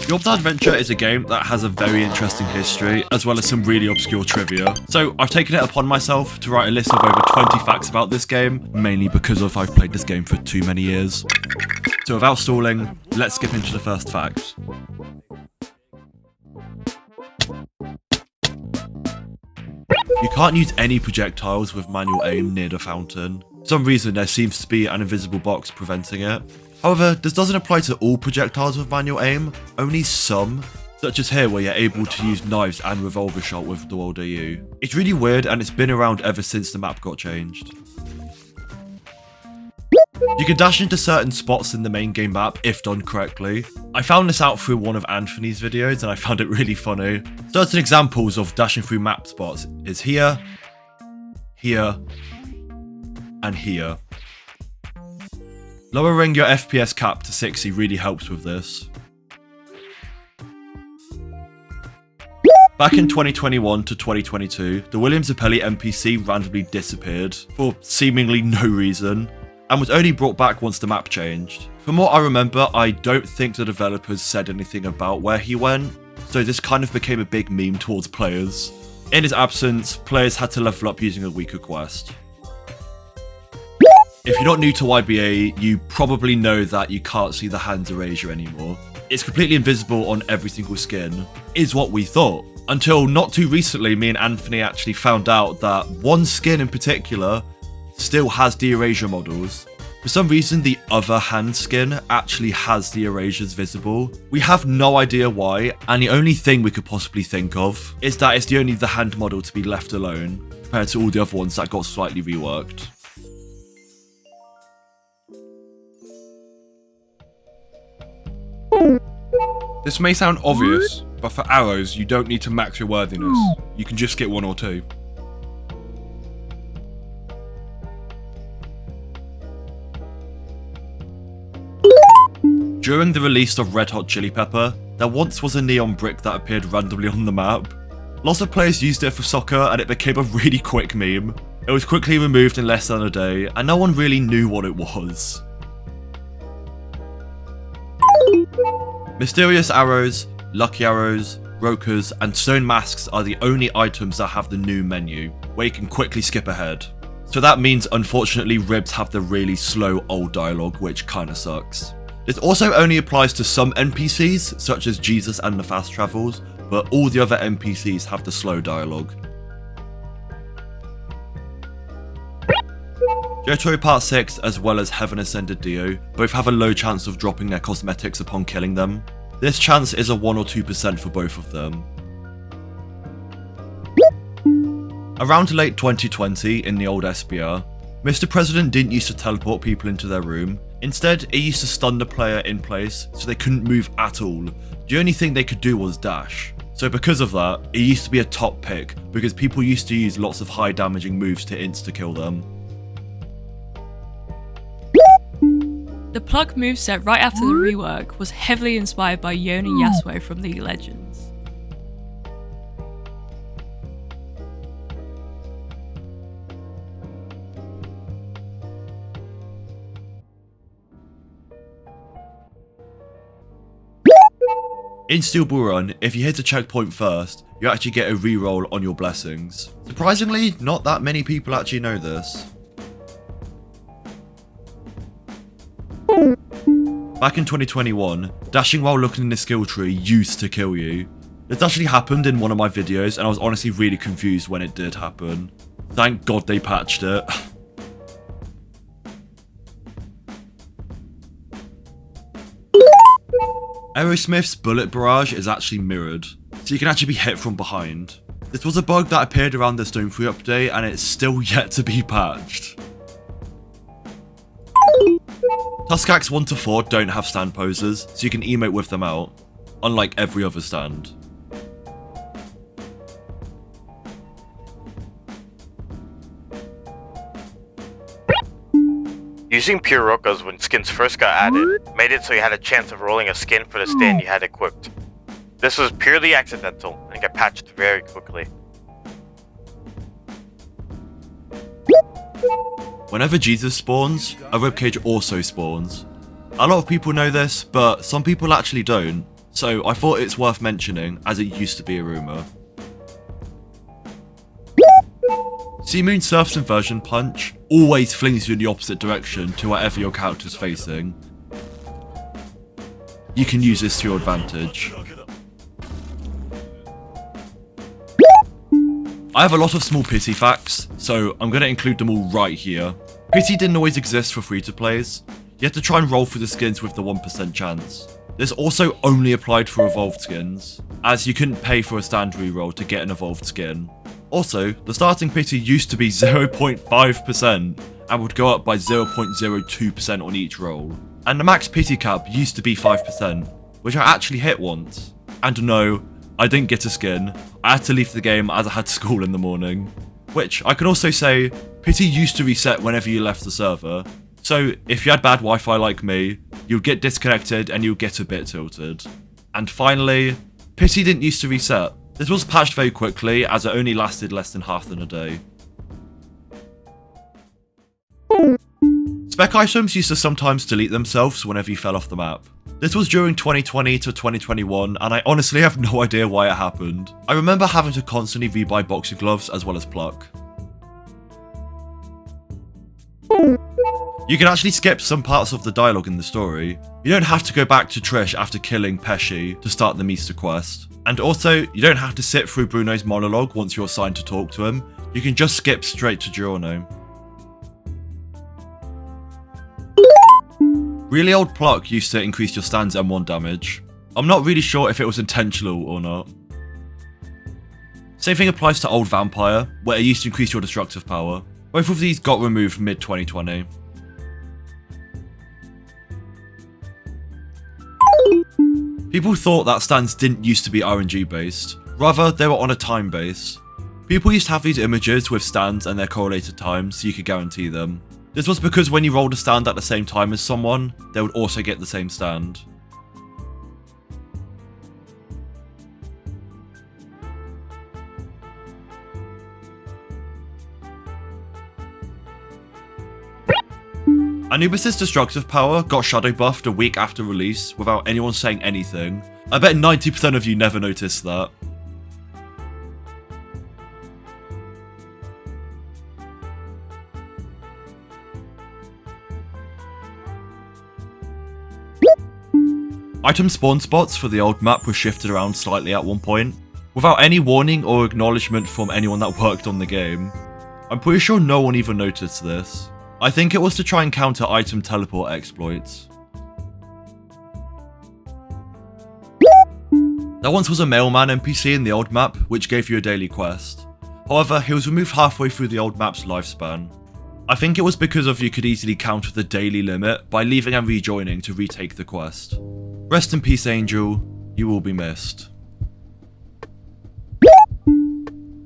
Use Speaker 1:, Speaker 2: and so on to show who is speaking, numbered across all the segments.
Speaker 1: Jobs Adventure is a game that has a very interesting history, as well as some really obscure trivia. So I've taken it upon myself to write a list of over 20 facts about this game, mainly because I've played this game for too many years. So without stalling, let's skip into the first fact. You can't use any projectiles with manual aim near the fountain. For some reason, there seems to be an invisible box preventing it. However, this doesn't apply to all projectiles with manual aim, only some, such as here where you're able to use knives and revolver shot with the World AU. It's really weird and it's been around ever since the map got changed. You can dash into certain spots in the main game map if done correctly. I found this out through one of Anthony's videos and I found it really funny. Certain examples of dashing through map spots is here, here, and here. Lowering your FPS cap to 60 really helps with this. Back in 2021 to 2022, the William Zappelli NPC randomly disappeared for seemingly no reason, and was only brought back once the map changed. From what I remember, I don't think the developers said anything about where he went, so this kind of became a big meme towards players. In his absence, players had to level up using a weaker quest. If you're not new to YBA, you probably know that you can't see the hand's erasure anymore. It's completely invisible on every single skin, is what we thought. Until not too recently, me and Anthony actually found out that one skin in particular still has the erasure models. For some reason, the other hand skin actually has the erasures visible. We have no idea why, and the only thing we could possibly think of is that it's only the hand model to be left alone, compared to all the other ones that got slightly reworked.
Speaker 2: This may sound obvious, but for arrows, you don't need to max your worthiness. You can just get 1 or 2.
Speaker 1: During the release of Red Hot Chili Pepper, there once was a neon brick that appeared randomly on the map. Lots of players used it for soccer and it became a really quick meme. It was quickly removed in less than a day, and no one really knew what it was. Mysterious arrows, lucky arrows, brokers, and stone masks are the only items that have the new menu, where you can quickly skip ahead. So that means unfortunately ribs have the really slow old dialogue, which kinda sucks. This also only applies to some NPCs, such as Jesus and the Fast Travels, but all the other NPCs have the slow dialogue. Jotaro Part 6 as well as Heaven Ascended Dio both have a low chance of dropping their cosmetics upon killing them. This chance is a 1 or 2% for both of them. Around late 2020 in the old SBR, Mr. President didn't used to teleport people into their room. Instead, it used to stun the player in place so they couldn't move at all. The only thing they could do was dash. So because of that, it used to be a top pick because people used to use lots of high damaging moves to insta-kill them.
Speaker 3: The Plug moveset right after the rework was heavily inspired by Yon and Yasuo from League of Legends.
Speaker 1: In Steel Ball Run, if you hit a checkpoint first, you actually get a reroll on your blessings. Surprisingly, not that many people actually know this. Back in 2021, dashing while looking in the skill tree used to kill you. This actually happened in one of my videos and I was honestly really confused when it did happen. Thank God they patched it. Aerosmith's Bullet Barrage is actually mirrored, so you can actually be hit from behind. This was a bug that appeared around the Stonefree update and it's still yet to be patched. Tuskax 1 to 4 don't have stand poses, so you can emote with them out, unlike every other stand.
Speaker 4: Using pure Rokas when skins first got added made it so you had a chance of rolling a skin for the stand you had equipped. This was purely accidental and got patched very quickly.
Speaker 1: Whenever Jesus spawns, a ribcage also spawns. A lot of people know this, but some people actually don't. so I thought it's worth mentioning as it used to be a rumour. Seamoon Surf's inversion punch always flings you in the opposite direction to whatever your character's facing. You can use this to your advantage. I have a lot of small pity facts, so I'm going to include them all right here. Pity didn't always exist for free-to-plays. You had to try and roll through the skins with the 1% chance. This also only applied for evolved skins, as you couldn't pay for a stand reroll to get an evolved skin. Also, the starting pity used to be 0.5% and would go up by 0.02% on each roll. And the max pity cap used to be 5%, which I actually hit once. And no, I didn't get a skin. I had to leave the game as I had school in the morning. Which, I can also say, pity used to reset whenever you left the server. So, if you had bad Wi-Fi like me, you'd get disconnected and you'd get a bit tilted. And finally, pity didn't used to reset. This was patched very quickly as it only lasted less than half than a day. Spec items used to sometimes delete themselves whenever you fell off the map. This was during 2020 to 2021 and I honestly have no idea why it happened. I remember having to constantly rebuy boxing gloves as well as pluck. You can actually skip some parts of the dialogue in the story. You don't have to go back to Trish after killing Pesci to start the Meester quest. And also, you don't have to sit through Bruno's monologue once you're assigned to talk to him. You can just skip straight to Giorno. Really old pluck used to increase your stand's M1 damage. I'm not really sure if it was intentional or not. Same thing applies to old vampire, where it used to increase your destructive power. Both of these got removed mid-2020. People thought that stands didn't used to be RNG based, rather they were on a time base. People used to have these images with stands and their correlated times so you could guarantee them. This was because when you rolled a stand at the same time as someone, they would also get the same stand. Anubis' destructive power got shadow buffed a week after release without anyone saying anything. I bet 90% of you never noticed that. Item spawn spots for the old map were shifted around slightly at one point, without any warning or acknowledgement from anyone that worked on the game. I'm pretty sure no one even noticed this. I think it was to try and counter item teleport exploits. There once was a mailman NPC in the old map which gave you a daily quest. However, he was removed halfway through the old map's lifespan. I think it was because of you could easily counter the daily limit by leaving and rejoining to retake the quest. Rest in peace, Angel, you will be missed.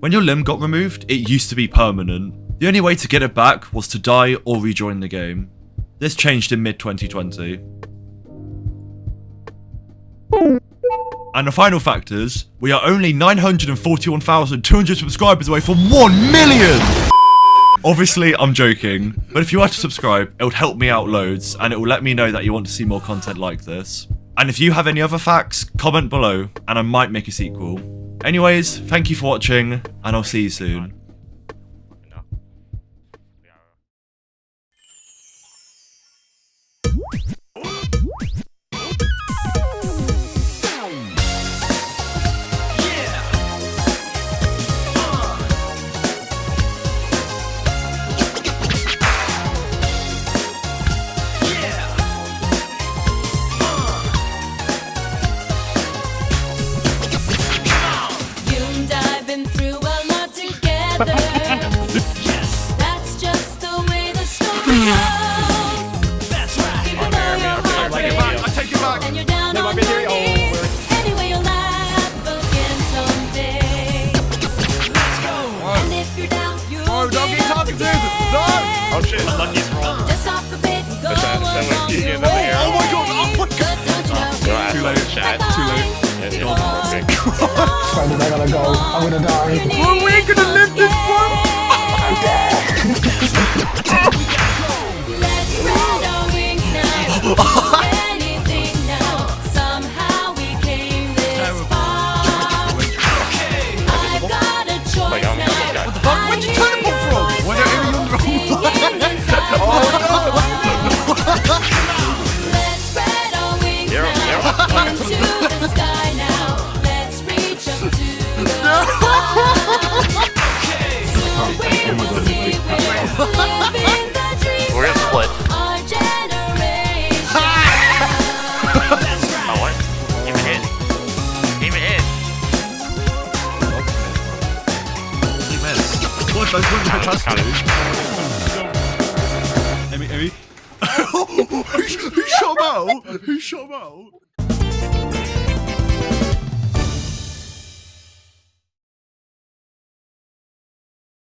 Speaker 1: When your limb got removed, it used to be permanent. The only way to get it back was to die or rejoin the game. This changed in mid-2020. And the final fact is, we are only 941,200 subscribers away from 1 million! Obviously, I'm joking, but if you were to subscribe, it would help me out loads, and it will let me know that you want to see more content like this. And if you have any other facts, comment below, and I might make a sequel. Anyways, thank you for watching, and I'll see you soon.
Speaker 5: That's just the way the story goes. That's right. People know you're heartbreak,
Speaker 2: I take it back.
Speaker 5: and you're down on your knees. Anyway, you'll laugh again someday. Let's go. And if you're down, you'll
Speaker 2: don't get
Speaker 5: get up
Speaker 2: talking to
Speaker 5: again.
Speaker 2: me. No.
Speaker 4: Oh shit, Lucky's wrong.
Speaker 5: Just stop a bit and go
Speaker 4: That's right.
Speaker 5: along
Speaker 4: Someone
Speaker 5: your
Speaker 4: another
Speaker 5: way.
Speaker 4: arrow.
Speaker 2: Oh my god, oh my god.
Speaker 5: But don't you know,
Speaker 4: Too late. Chat.
Speaker 2: Too late.
Speaker 6: Finally, I gotta go. I'm gonna die.
Speaker 2: Bro, we ain't gonna live this, bro.
Speaker 5: Let's spread our wings now. Anything now. Somehow we came
Speaker 1: has
Speaker 4: kind
Speaker 1: to. Amy. Who shot him out? Who shot him out?